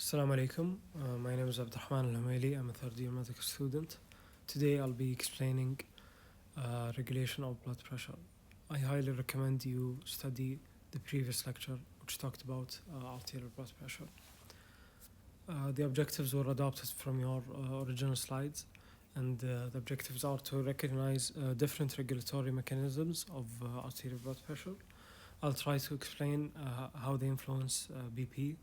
Assalamu alaikum. My name is Abdulrahman Alhoumaily. I'm a third year medical student. Today I'll be explaining regulation of blood pressure. I highly recommend you study the previous lecture which talked about arterial blood pressure. The objectives were adopted from your original slides, and the objectives are to recognize different regulatory mechanisms of arterial blood pressure. I'll try to explain how they influence BP,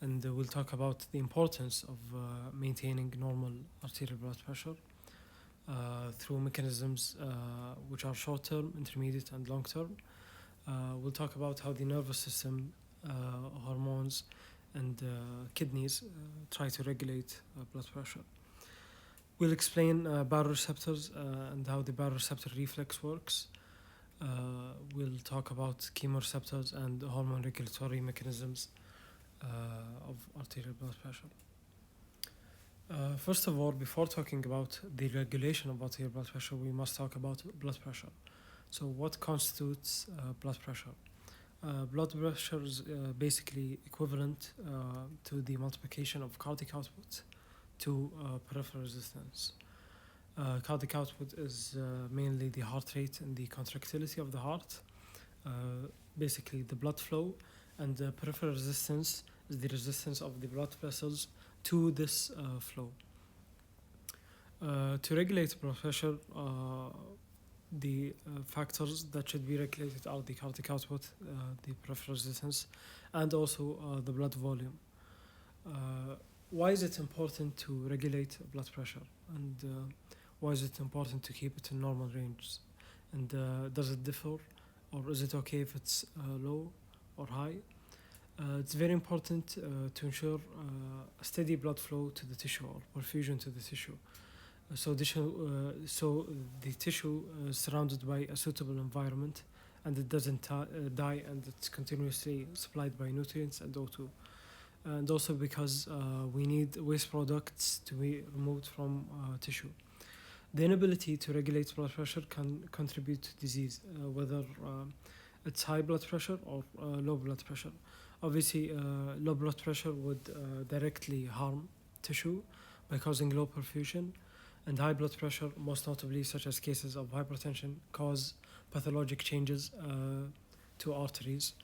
and we'll talk about the importance of maintaining normal arterial blood pressure through mechanisms which are short-term, intermediate, and long-term. We'll talk about how the nervous system, hormones, and kidneys try to regulate blood pressure. We'll explain bioreceptors and how the bioreceptor reflex works. We'll talk about chemoreceptors and hormone regulatory mechanisms of arterial blood pressure. First of all, before talking about the regulation of arterial blood pressure, we must talk about blood pressure. So what constitutes blood pressure? Blood pressure is basically equivalent to the multiplication of cardiac output to peripheral resistance. Cardiac output is mainly the heart rate and the contractility of the heart, basically the blood flow, and the peripheral resistance is the resistance of the blood vessels to this flow. To regulate blood pressure, the factors that should be regulated are the cardiac output, the peripheral resistance, and also the blood volume. Why is it important to regulate blood pressure, and why is it important to keep it in normal ranges? And does it differ, or is it okay if it's low or high? It's very important to ensure a steady blood flow to the tissue, or perfusion to the tissue. So the tissue is surrounded by a suitable environment, and it doesn't die, and it's continuously supplied by nutrients and O2. And also because we need waste products to be removed from tissue. The inability to regulate blood pressure can contribute to disease, whether it's high blood pressure or low blood pressure. Obviously, low blood pressure would directly harm tissue by causing low perfusion, and high blood pressure, most notably such as cases of hypertension, cause pathologic changes to arteries,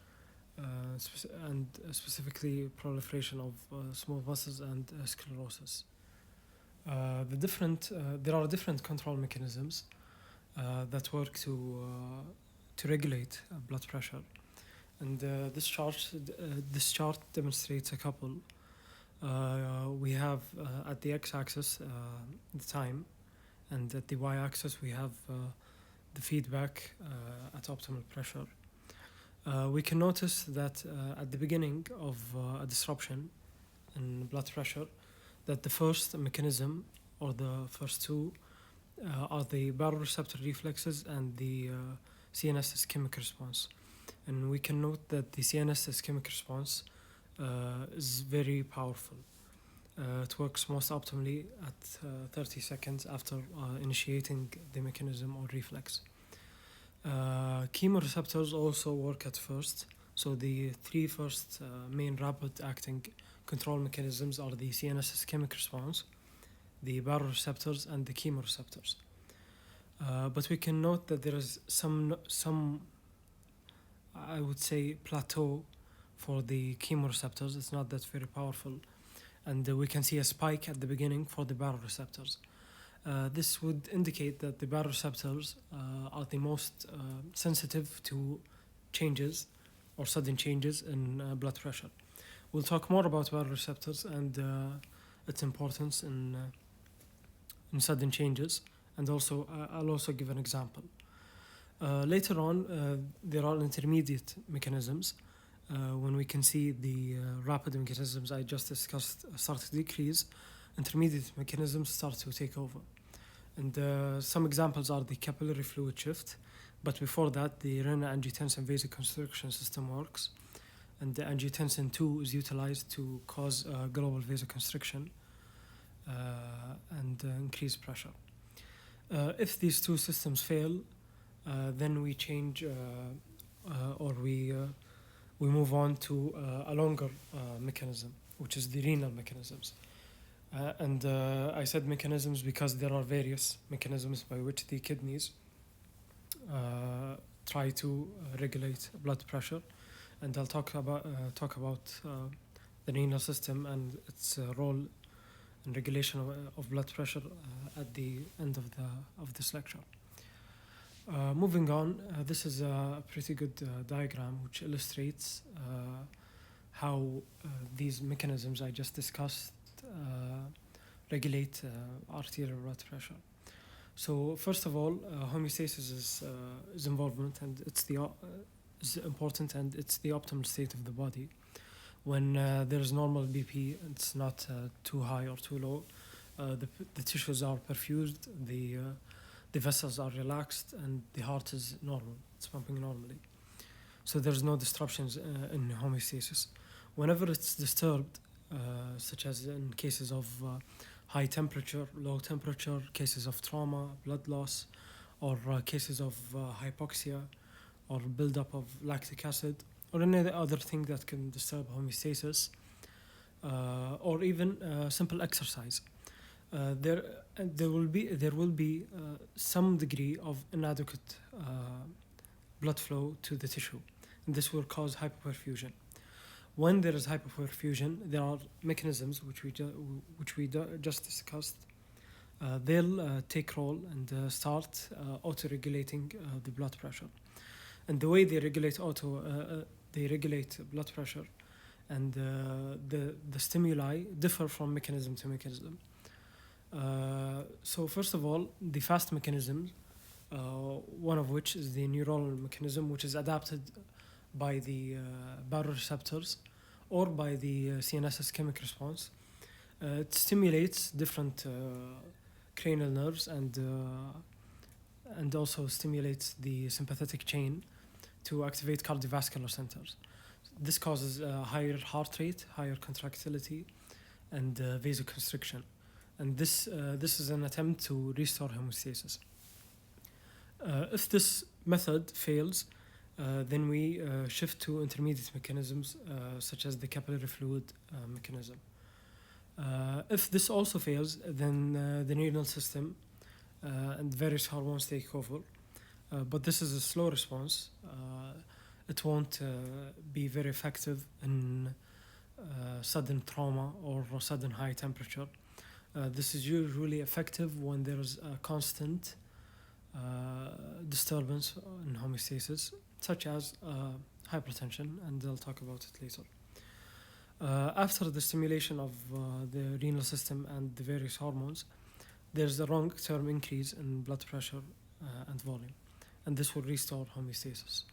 and specifically proliferation of small vessels and sclerosis. There are different control mechanisms that work to regulate blood pressure, and this chart demonstrates a couple. We have at the x-axis the time, and at the y-axis we have the feedback at optimal pressure. We can notice that at the beginning of a disruption in blood pressure, that the first mechanism, or the first two, are the baroreceptor reflexes and the CNS ischemic response. And we can note that the CNS ischemic response is very powerful. It works most optimally at 30 seconds after initiating the mechanism or reflex. Chemoreceptors also work at first. So the three first main rapid-acting control mechanisms are the CNS ischemic response, the baroreceptors, and the chemoreceptors. But we can note that there is some I would say plateau for the chemoreceptors. It's not that very powerful, and we can see a spike at the beginning for the baroreceptors. This would indicate that the baroreceptors are the most sensitive to changes or sudden changes in blood pressure. We'll talk more about baroreceptors and its importance in sudden changes, and also I'll also give an example. Later on, there are intermediate mechanisms when we can see the rapid mechanisms I just discussed start to decrease. Intermediate mechanisms start to take over, and some examples are the capillary fluid shift, but before that the renin-angiotensin vasoconstriction system works, and the angiotensin 2 is utilized to cause global vasoconstriction and increase pressure. If these two systems fail, then we change or we we move on to a longer mechanism, which is the renal mechanisms. And I said mechanisms because there are various mechanisms by which the kidneys try to regulate blood pressure, and I'll talk about the renal system and its role in regulation of blood pressure at the end of this lecture. Moving on, this is a pretty good diagram which illustrates how these mechanisms I just discussed regulate arterial blood pressure. So first of all, homeostasis is involvement, and is important, and it's the optimal state of the body. When there is normal BP, it's not too high or too low. The tissues are perfused, the vessels are relaxed, and the heart is normal. It's pumping normally. So there's no disruptions in homeostasis. Whenever it's disturbed, such as in cases of high temperature, low temperature, cases of trauma, blood loss, or cases of hypoxia, or buildup of lactic acid, or any other thing that can disturb homeostasis, or even simple exercise. There will be some degree of inadequate blood flow to the tissue, and this will cause hypoperfusion. When there is hypoperfusion, there are mechanisms which we just discussed. They'll take role and start auto-regulating the blood pressure. And the way they regulate blood pressure, and the stimuli differ from mechanism to mechanism. So first of all, the fast mechanism, one of which is the neuronal mechanism, which is adapted by the Bioreceptors or by the CNS ischemic response. It stimulates different cranial nerves and also stimulates the sympathetic chain to activate cardiovascular centers. This causes higher heart rate, higher contractility, and vasoconstriction. And this is an attempt to restore homeostasis. If this method fails, then we shift to intermediate mechanisms such as the capillary fluid mechanism. If this also fails, then the renal system and various hormones take over. But this is a slow response. It won't be very effective in sudden trauma or sudden high temperature. This is usually effective when there is a constant disturbance in homeostasis, such as hypertension, and I'll talk about it later. After the stimulation of the renal system and the various hormones, there's a long-term increase in blood pressure and volume, and this will restore homeostasis.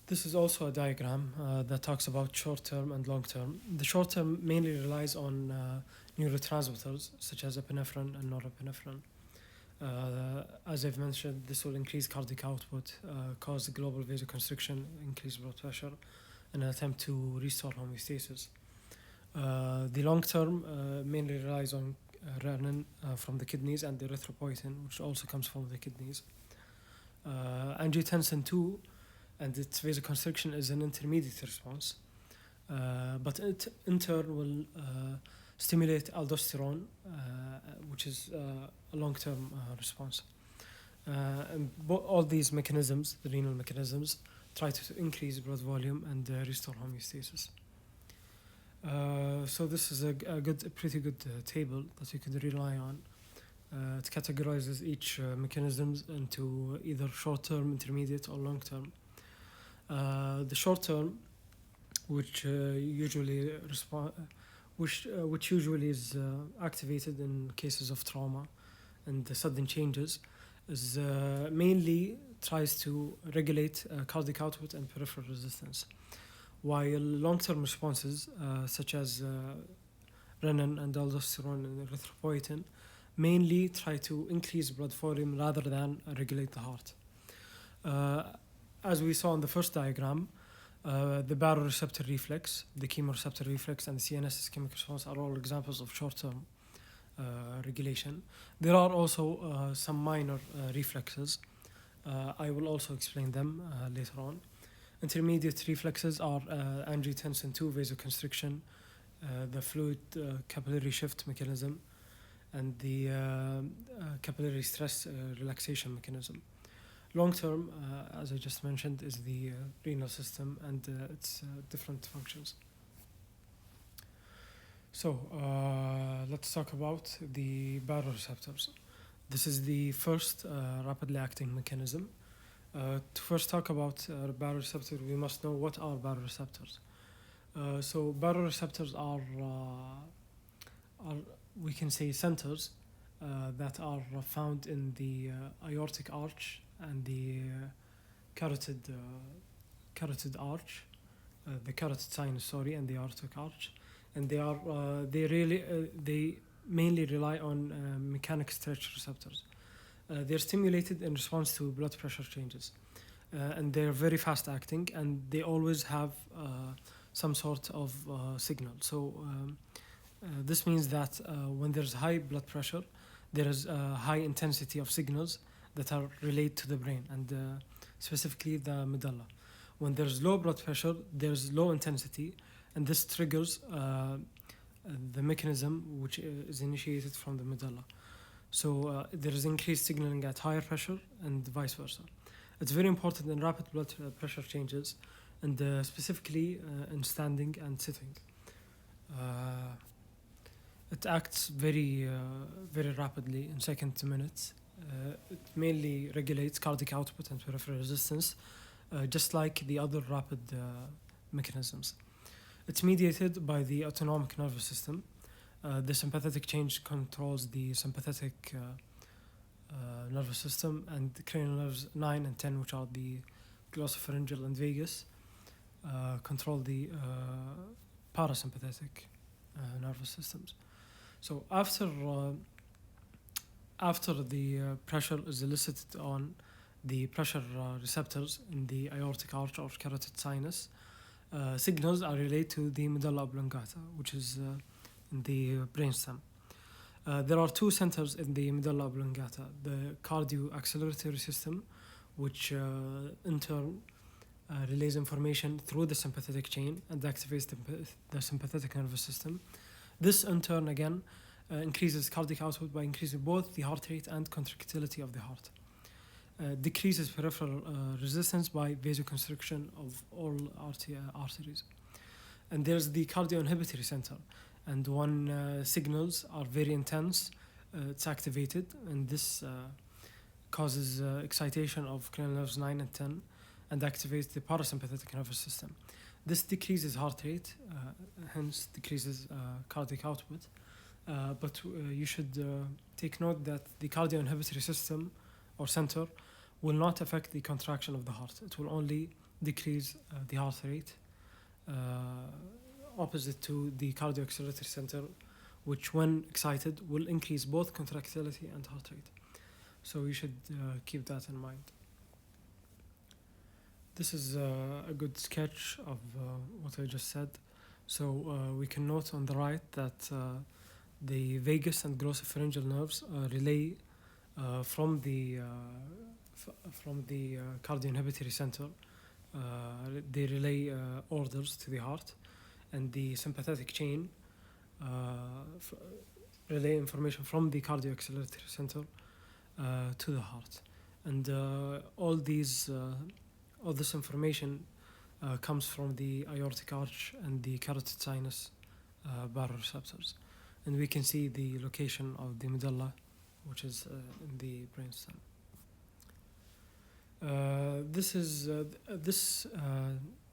This is also a diagram that talks about short-term and long-term. The short-term mainly relies on neurotransmitters such as epinephrine and norepinephrine. As I've mentioned, this will increase cardiac output, cause global vasoconstriction, increase blood pressure, in an attempt to restore homeostasis. The long-term mainly relies on renin from the kidneys and the erythropoietin, which also comes from the kidneys. Angiotensin 2 and its vasoconstriction is an intermediate response, but it in turn will stimulate aldosterone, which is a long-term response. And all these mechanisms, the renal mechanisms, try to increase blood volume and restore homeostasis. So this is a pretty good table that you could rely on. It categorizes each mechanisms into either short-term, intermediate, or long-term. The short-term, which usually is activated in cases of trauma and the sudden changes, is mainly tries to regulate cardiac output and peripheral resistance, while long-term responses such as renin and aldosterone and erythropoietin mainly try to increase blood volume rather than regulate the heart. As we saw in the first diagram, the baroreceptor reflex, the chemoreceptor reflex, and the CNS ischemic response are all examples of short-term regulation. There are also some minor reflexes. I will also explain them later on. Intermediate reflexes are angiotensin 2 vasoconstriction, the fluid capillary shift mechanism, and the capillary stress relaxation mechanism. Long term, as I just mentioned, is the renal system and its different functions. So let's talk about the baroreceptors. This is the first rapidly acting mechanism. To first talk about baroreceptors, we must know what are baroreceptors. So baroreceptors are we can say centers that are found in the aortic arch and the carotid arch, the carotid sinus, sorry, and the aortic arch, and they mainly rely on mechanic stretch receptors. They're stimulated in response to blood pressure changes, and they're very fast acting, and they always have some sort of signal. So this means that when there's high blood pressure, there is a high intensity of signals that are relayed to the brain, and specifically the medulla. When there's low blood pressure, there's low intensity, and this triggers the mechanism which is initiated from the medulla. So there is increased signaling at higher pressure and vice versa. It's very important in rapid blood pressure changes, and specifically in standing and sitting. It acts very rapidly in seconds to minutes. It mainly regulates cardiac output and peripheral resistance, just like the other rapid mechanisms. It's mediated by the autonomic nervous system. The sympathetic change controls the sympathetic nervous system, and the cranial nerves 9 and 10, which are the glossopharyngeal and vagus, control the parasympathetic nervous systems. So after the pressure is elicited on the pressure receptors in the aortic arch or carotid sinus, signals are relayed to the medulla oblongata, which is in the brainstem. There are two centers in the medulla oblongata: the cardiovascular system, which in turn relays information through the sympathetic chain and activates the sympathetic nervous system. This in turn again increases cardiac output by increasing both the heart rate and contractility of the heart. Decreases peripheral resistance by vasoconstriction of all arteries. And there's the cardioinhibitory center, and when signals are very intense, it's activated, and this causes excitation of cranial nerves 9 and 10 and activates the parasympathetic nervous system. This decreases heart rate, hence decreases cardiac output, but you should take note that the cardioinhibitory system or center will not affect the contraction of the heart. It will only decrease the heart rate, opposite to the cardiovascular center, which when excited will increase both contractility and heart rate. So you should keep that in mind. This is a good sketch of what I just said. So we can note on the right that the vagus and glossopharyngeal nerves relay from the cardioinhibitory center. They relay orders to the heart, and the sympathetic chain relay information from the cardiovascular center to the heart. And all this information comes from the aortic arch and the carotid sinus baroreceptors. And we can see the location of the medulla, which is in the brainstem. This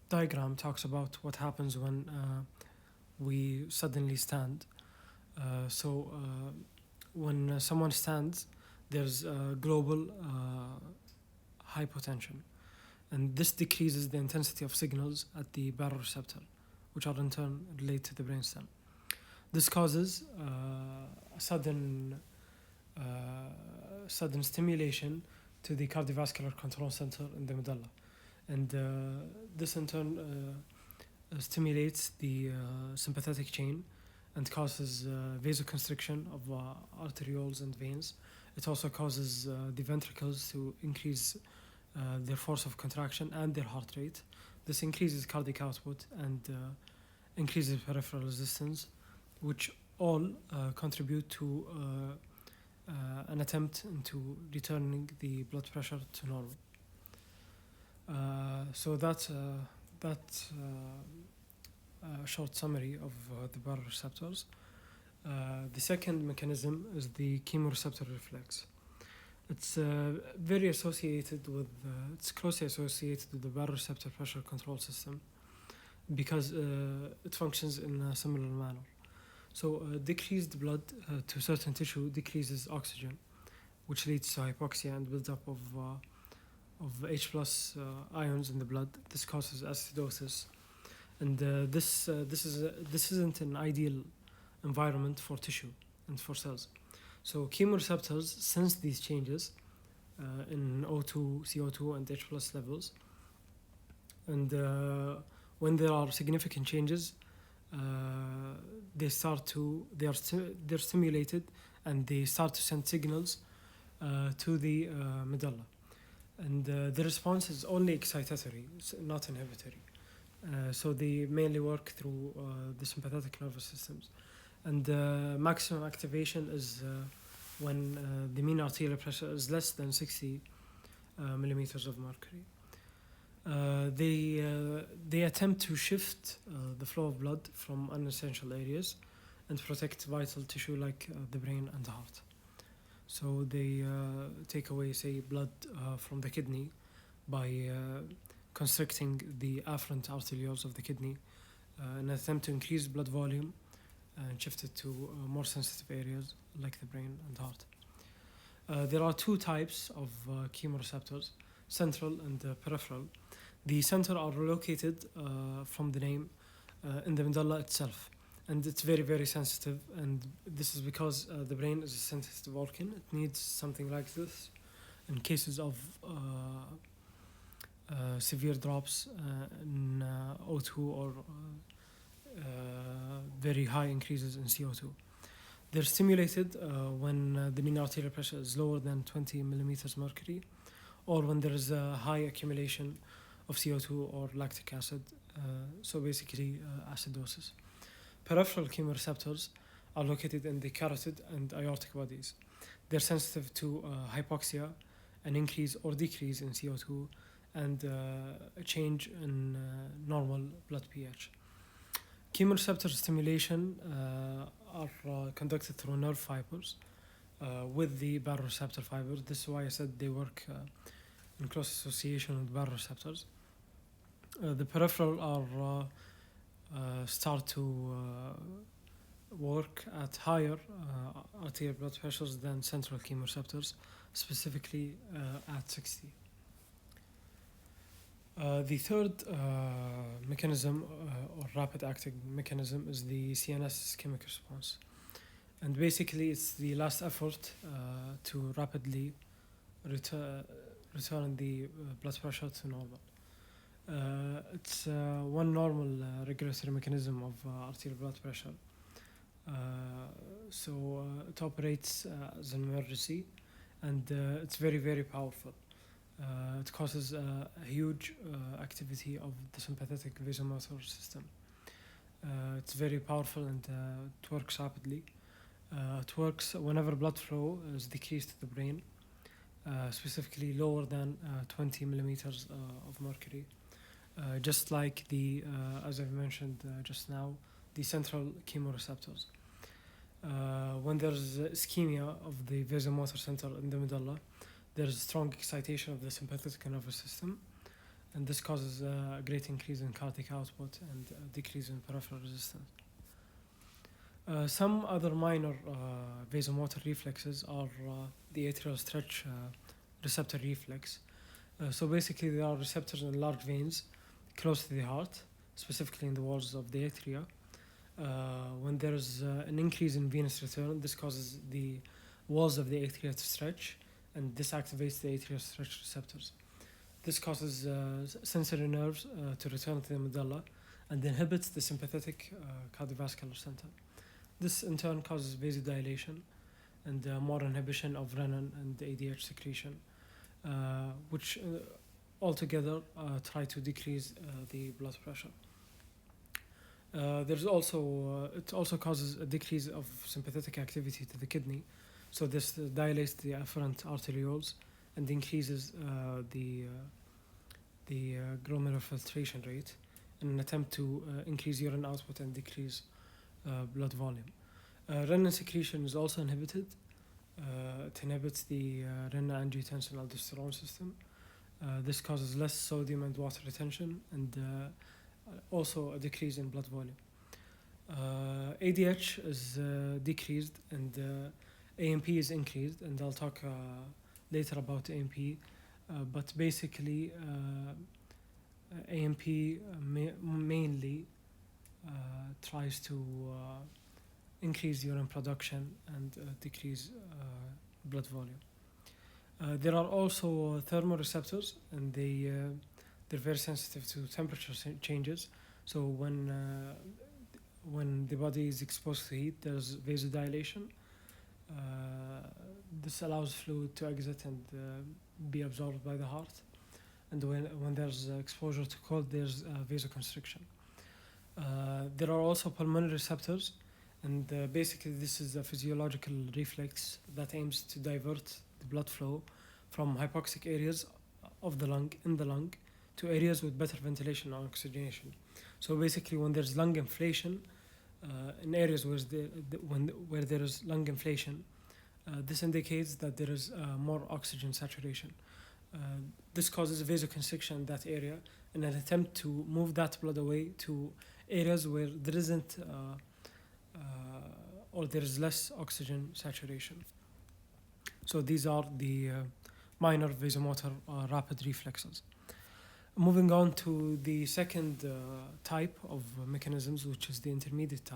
diagram talks about what happens when we suddenly stand. So when someone stands, there's global hypotension, and this decreases the intensity of signals at the baroreceptor, which are in turn related to the brainstem. This causes a sudden stimulation to the cardiovascular control center in the medulla, and this in turn stimulates the sympathetic chain and causes vasoconstriction of arterioles and veins. It also causes the ventricles to increase their force of contraction and their heart rate, This increases cardiac output and increases peripheral resistance, which all contribute to an attempt into returning the blood pressure to normal. So that's a short summary of the baroreceptors. The second mechanism is the chemoreceptor reflex. It's very associated with, it's closely associated with the baroreceptor pressure control system because it functions in a similar manner. So decreased blood to certain tissue decreases oxygen, which leads to hypoxia and buildup of H plus ions in the blood. This causes acidosis, and this isn't an ideal environment for tissue and for cells. So chemoreceptors sense these changes in O2, CO2, and H plus levels, and when there are significant changes, they're stimulated, and they start to send signals to the medulla. And the response is only excitatory, it's not inhibitory. So they mainly work through the sympathetic nervous systems. And maximum activation is when the mean arterial pressure is less than 60 millimeters of mercury. They attempt to shift the flow of blood from unessential areas and protect vital tissue like the brain and the heart. So they take away, say, blood from the kidney by constricting the afferent arterioles of the kidney in an attempt to increase blood volume and shift it to more sensitive areas like the brain and heart. There are two types of chemoreceptors, central and peripheral. The central are located from the name in the medulla itself, and it's very, very sensitive, and this is because the brain is a sensitive organ. It needs something like this in cases of severe drops in O2 or very high increases in CO2. They're stimulated when the mean arterial pressure is lower than 20 millimeters mercury, or when there is a high accumulation of CO2 or lactic acid, so basically acidosis. Peripheral chemoreceptors are located in the carotid and aortic bodies. They're sensitive to hypoxia, an increase or decrease in CO2, and a change in normal blood pH. Chemoreceptor stimulation are conducted through nerve fibers with the baroreceptor fibers. This is why I said they work in close association with baroreceptors. The peripheral are start to work at higher arterial blood pressures than central chemoreceptors, specifically at 60. The third mechanism or rapid acting mechanism is the CNS ischemic response, and basically it's the last effort to rapidly return the blood pressure to normal. It's one normal regulatory mechanism of arterial blood pressure. So it operates as an emergency, and it's very, very powerful. It causes a huge activity of the sympathetic vasomotor system. It's very powerful, and it works rapidly. It works whenever blood flow is decreased to the brain, specifically lower than 20 millimeters of mercury. Just like the, as I've mentioned just now, the central chemoreceptors. When there's ischemia of the vasomotor center in the medulla, there's strong excitation of the sympathetic nervous system, and this causes a great increase in cardiac output and a decrease in peripheral resistance. Some other minor vasomotor reflexes are the atrial stretch receptor reflex. So basically there are receptors in large veins close to the heart, specifically in the walls of the atria. When there's an increase in venous return, this causes the walls of the atria to stretch, and this activates the atrial stretch receptors. This causes sensory nerves to return to the medulla and inhibits the sympathetic cardiovascular center. This in turn causes vasodilation and more inhibition of renin and ADH secretion, which altogether try to decrease the blood pressure. There's also it also causes a decrease of sympathetic activity to the kidney, so this dilates the afferent arterioles and increases the glomerular filtration rate in an attempt to increase urine output and decrease blood volume. Renin secretion is also inhibited. It inhibits the renin-angiotensin-aldosterone system. This causes less sodium and water retention and also a decrease in blood volume. ADH is decreased and AMP is increased, and I'll talk later about AMP. But basically, AMP mainly tries to increase urine production and decrease blood volume. There are also thermoreceptors, and they're very sensitive to temperature changes. So when the body is exposed to heat, there's vasodilation. This allows fluid to exit and be absorbed by the heart. And when there's exposure to cold, there's vasoconstriction. There are also pulmonary receptors, and basically this is a physiological reflex that aims to divert the blood flow from hypoxic areas of the lung, in the lung, to areas with better ventilation or oxygenation. So basically, when there's lung inflation, in areas where there is lung inflation, this indicates that there is more oxygen saturation. This causes vasoconstriction in that area in an attempt to move that blood away to areas where there isn't or there is less oxygen saturation. So these are the minor vasomotor rapid reflexes. Moving on to the second type of mechanisms, which is the intermediate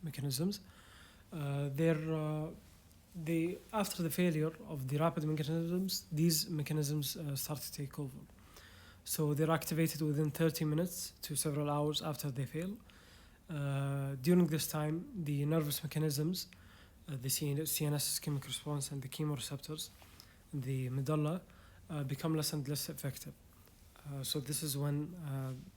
mechanisms. After the failure of the rapid mechanisms, these mechanisms start to take over. So they're activated within 30 minutes to several hours after they fail. During this time, the nervous mechanisms, the CNS ischemic response and the chemoreceptors, the medulla, become less and less effective. So this is when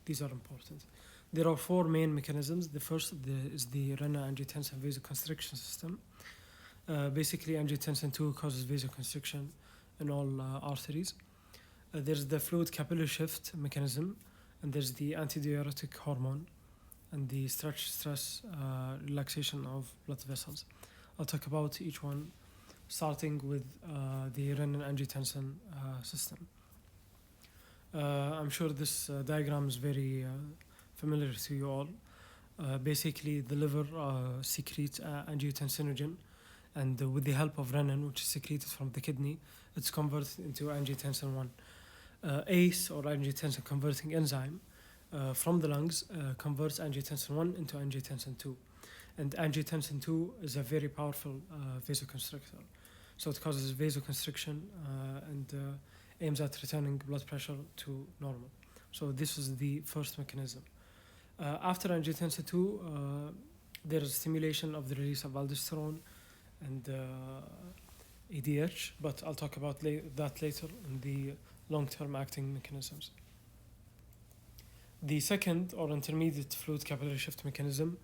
these are important. There are four main mechanisms. The first is the renin-angiotensin vasoconstriction system. Basically, angiotensin 2 causes vasoconstriction in all arteries. There's the fluid capillary shift mechanism, and there's the antidiuretic hormone, and the stress relaxation of blood vessels. I'll talk about each one, starting with the renin-angiotensin system. I'm sure this diagram is very familiar to you all. Basically, the liver secretes angiotensinogen, and with the help of renin, which is secreted from the kidney, it's converted into angiotensin 1. ACE, or angiotensin converting enzyme, from the lungs converts angiotensin 1 into angiotensin 2. And angiotensin 2 is a very powerful vasoconstrictor. So it causes vasoconstriction and aims at returning blood pressure to normal. So this is the first mechanism. After angiotensin 2, there is stimulation of the release of aldosterone and ADH, but I'll talk about that later in the long-term acting mechanisms. The second, or intermediate fluid capillary shift mechanism,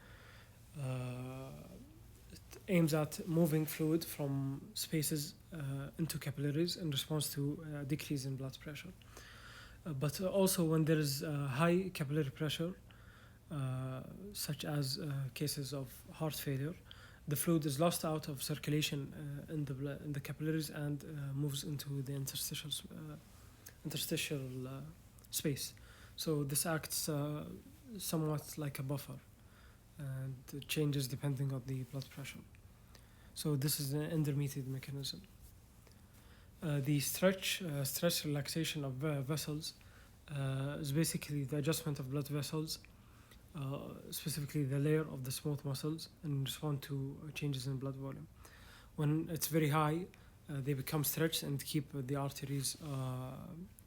it aims at moving fluid from spaces into capillaries in response to a decrease in blood pressure. But also when there is high capillary pressure, such as cases of heart failure, the fluid is lost out of circulation in the capillaries and moves into the interstitial space. So this acts somewhat like a buffer, and it changes depending on the blood pressure. So this is an intermediate mechanism. The stress relaxation of vessels is basically the adjustment of blood vessels, specifically the layer of the smooth muscles, in response to changes in blood volume. When it's very high, they become stretched and keep the arteries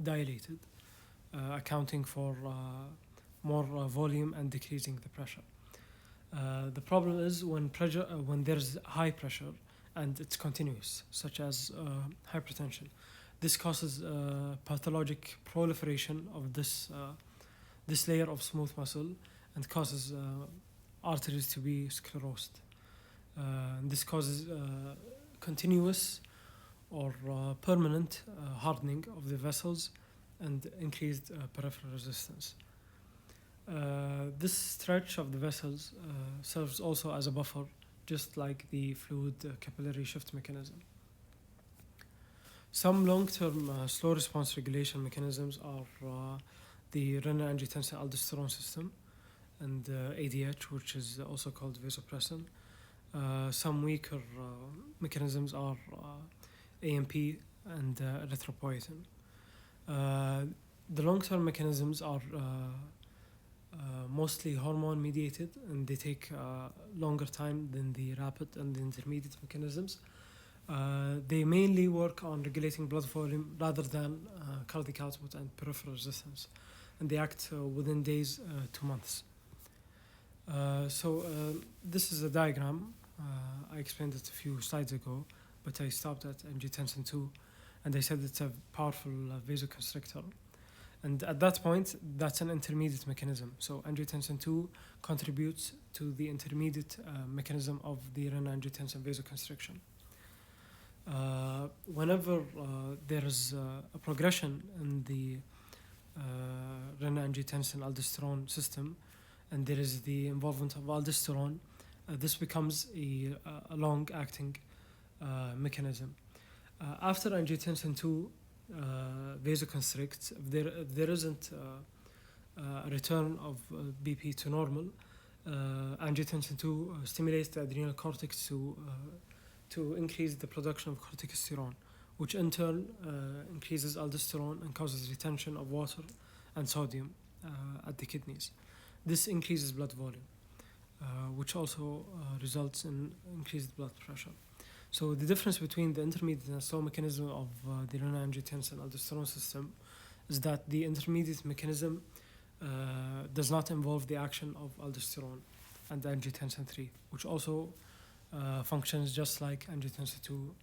dilated, accounting for more volume and decreasing the pressure. The problem is when there's high pressure and it's continuous, such as hypertension. This causes pathologic proliferation of this layer of smooth muscle and causes arteries to be sclerosed. This causes continuous or permanent hardening of the vessels and increased peripheral resistance. This stretch of the vessels serves also as a buffer, just like the fluid capillary shift mechanism. Some long-term slow response regulation mechanisms are the renin-angiotensin-aldosterone system and ADH, which is also called vasopressin. Some weaker mechanisms are AMP and erythropoietin. The long-term mechanisms are mostly hormone mediated, and they take longer time than the rapid and the intermediate mechanisms. They mainly work on regulating blood volume rather than cardiac output and peripheral resistance, and they act within days to months. This is a diagram. I explained it a few slides ago, but I stopped at angiotensin 2, and I said it's a powerful vasoconstrictor. And at that point, that's an intermediate mechanism. So angiotensin 2 contributes to the intermediate mechanism of the renin-angiotensin vasoconstriction. Whenever there is a progression in the renin-angiotensin-aldosterone system, and there is the involvement of aldosterone, this becomes a long-acting mechanism. After angiotensin 2 vasoconstricts, if there isn't a return of BP to normal, angiotensin 2 stimulates the adrenal cortex to increase the production of corticosterone, which in turn increases aldosterone and causes retention of water and sodium at the kidneys. This increases blood volume, which also results in increased blood pressure. So the difference between the intermediate and slow mechanism of the renin-angiotensin-aldosterone system is that the intermediate mechanism does not involve the action of aldosterone and angiotensin 3, which also functions just like angiotensin 2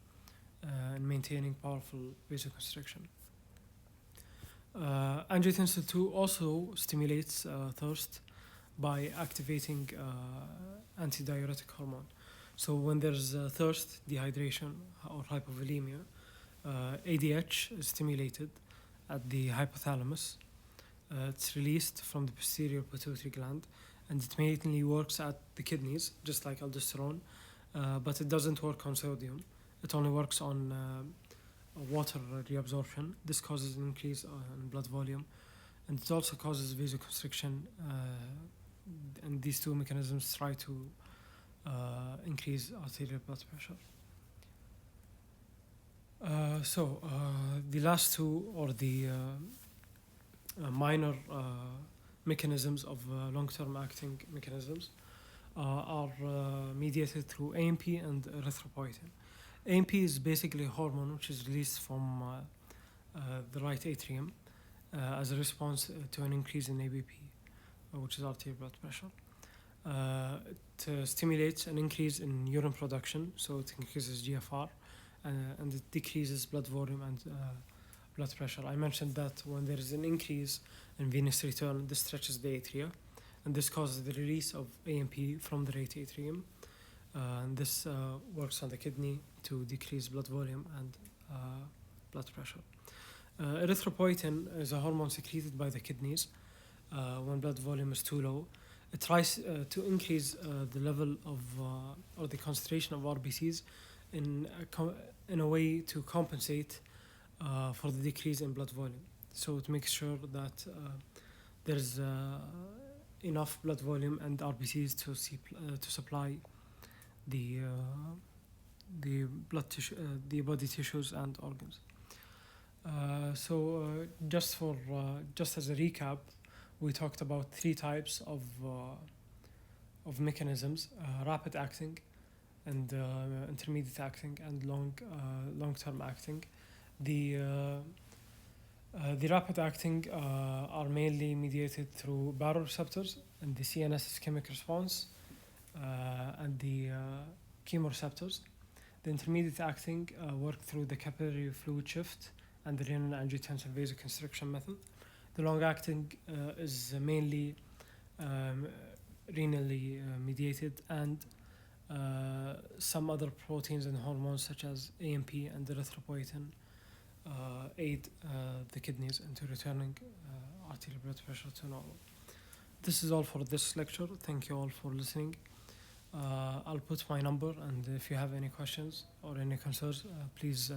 in maintaining powerful vasoconstriction. Angiotensin 2 also stimulates thirst by activating antidiuretic hormone. So when there's thirst, dehydration, or hypovolemia, ADH is stimulated at the hypothalamus. It's released from the posterior pituitary gland, and it mainly works at the kidneys, just like aldosterone, but it doesn't work on sodium. It only works on water reabsorption. This causes an increase in blood volume, and it also causes vasoconstriction, and these two mechanisms try to increase arterial blood pressure. The last two, or the minor mechanisms of long-term acting mechanisms, are mediated through AMP and erythropoietin. AMP is basically a hormone which is released from the right atrium as a response to an increase in ABP, which is arterial blood pressure. It stimulates an increase in urine production, so it increases GFR, and it decreases blood volume and blood pressure. I mentioned that when there is an increase in venous return, this stretches the atria, and this causes the release of AMP from the right atrium, and this works on the kidney to decrease blood volume and blood pressure. Erythropoietin is a hormone secreted by the kidneys when blood volume is too low. It tries to increase the level of or the concentration of RBCs in a way to compensate for the decrease in blood volume. So it makes sure that there's enough blood volume and RBCs to supply the blood tissue, the body tissues and organs. Just as a recap, we talked about three types of mechanisms: rapid acting, and intermediate acting, and long-term acting. The rapid acting are mainly mediated through baroreceptors and the CNS ischemic response, and the chemoreceptors. The intermediate acting work through the capillary fluid shift and the renin-angiotensin vasoconstriction method. The long-acting is mainly renally mediated, and some other proteins and hormones such as AMP and erythropoietin aid the kidneys into returning arterial blood pressure to normal. This is all for this lecture. Thank you all for listening. I'll put my number, and if you have any questions or any concerns, please